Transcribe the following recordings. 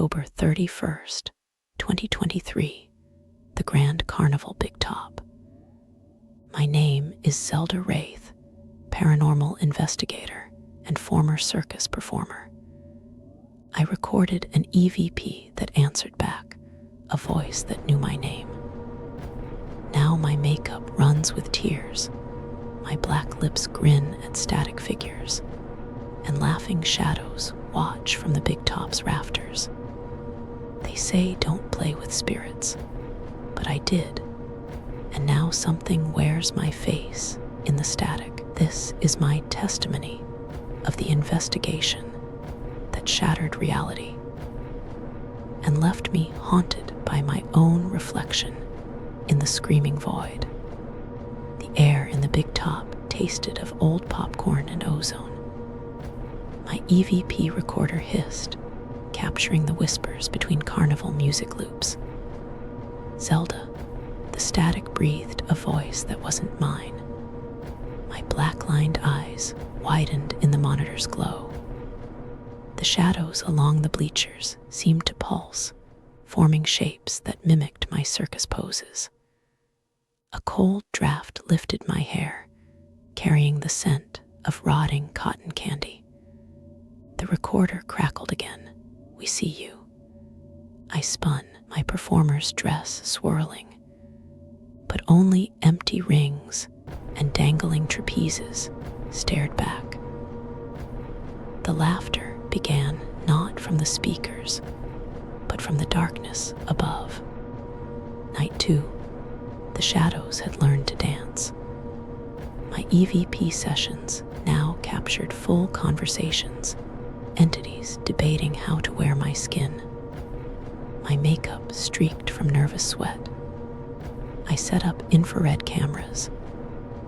October 31st, 2023, the Grand Carnival Big Top. My name is Zelda Wraith, paranormal investigator and former circus performer. I recorded an EVP that answered back, a voice that knew my name. Now my makeup runs with tears, my black lips grin at static figures, and laughing shadows watch from the Big Top's rafters. They say don't play with spirits, but I did, and now something wears my face in the static. This is my testimony of the investigation that shattered reality and left me haunted by my own reflection in the screaming void. The air in the Big Top tasted of old popcorn and ozone. My EVP recorder hissed, capturing the whispers between carnival music loops. Zelda, the static breathed a voice that wasn't mine. My black-lined eyes widened in the monitor's glow. The shadows along the bleachers seemed to pulse, forming shapes that mimicked my circus poses. A cold draft lifted my hair, carrying the scent of rotting cotton candy. The recorder crackled again. We see you. I spun, my performer's dress swirling, but only empty rings and dangling trapezes stared back. The laughter began not from the speakers, but from the darkness above. Night 2, the shadows had learned to dance. My EVP sessions now captured full conversations, entities debating how to wear my skin. My makeup streaked from nervous sweat. I set up infrared cameras,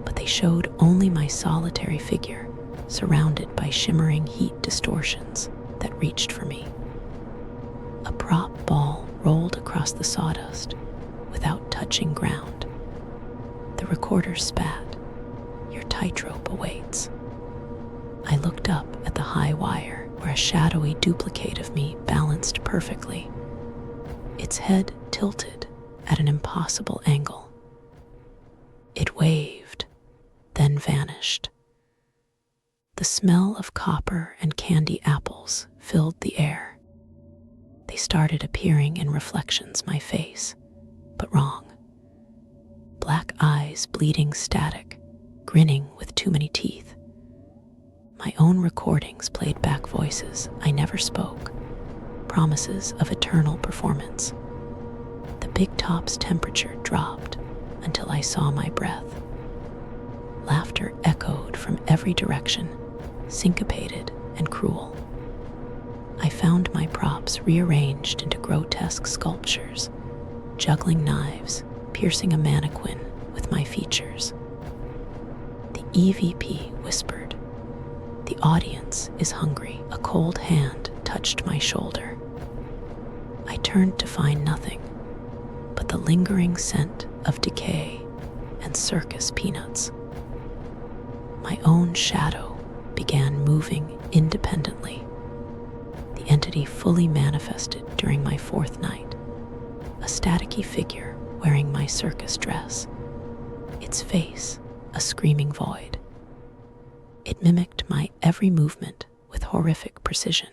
but they showed only my solitary figure surrounded by shimmering heat distortions that reached for me. A prop ball rolled across the sawdust without touching ground. The recorder spat. Your tightrope awaits. I looked up at the high wire where a shadowy duplicate of me balanced perfectly, its head tilted at an impossible angle. It waved, then vanished. The smell of copper and candy apples filled the air. They started appearing in reflections my face, but wrong. Black eyes bleeding static, grinning with too many teeth. My own recordings played back voices I never spoke, promises of eternal performance. The Big Top's temperature dropped until I saw my breath. Laughter echoed from every direction, syncopated and cruel. I found my props rearranged into grotesque sculptures, juggling knives, piercing a mannequin with my features. The EVP whispered, "The audience is hungry." A cold hand touched my shoulder. I turned to find nothing but the lingering scent of decay and circus peanuts. My own shadow began moving independently. The entity fully manifested during my 4th night, a staticky figure wearing my circus dress, its face a screaming void. It mimicked my every movement with horrific precision,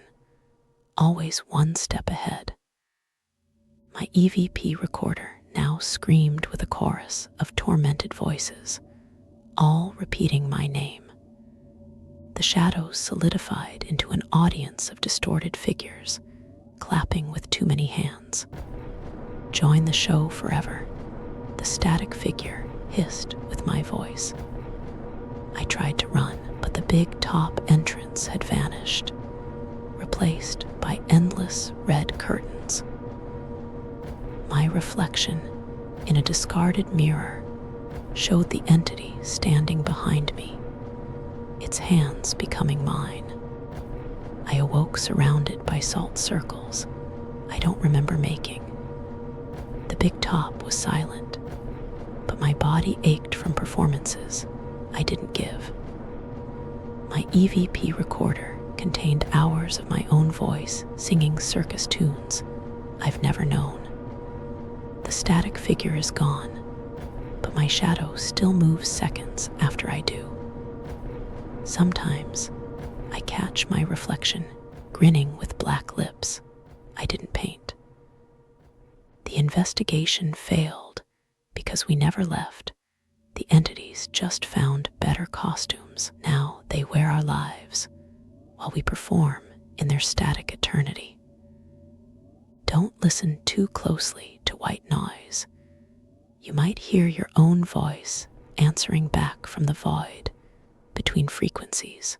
always one step ahead. My EVP recorder now screamed with a chorus of tormented voices, all repeating my name. The shadows solidified into an audience of distorted figures, clapping with too many hands. Join the show forever, the static figure hissed with my voice. I tried to run, but the Big Top entrance had vanished, replaced by endless red curtains. My reflection in a discarded mirror showed the entity standing behind me, its hands becoming mine. I awoke surrounded by salt circles I don't remember making. The Big Top was silent, but my body ached from performances I didn't give. My EVP recorder contained hours of my own voice singing circus tunes I've never known. The static figure is gone, but my shadow still moves seconds after I do. Sometimes I catch my reflection grinning with black lips I didn't paint. The investigation failed because we never left. The entities just found better costumes. Now they wear our lives while we perform in their static eternity. Don't listen too closely to white noise. You might hear your own voice answering back from the void between frequencies.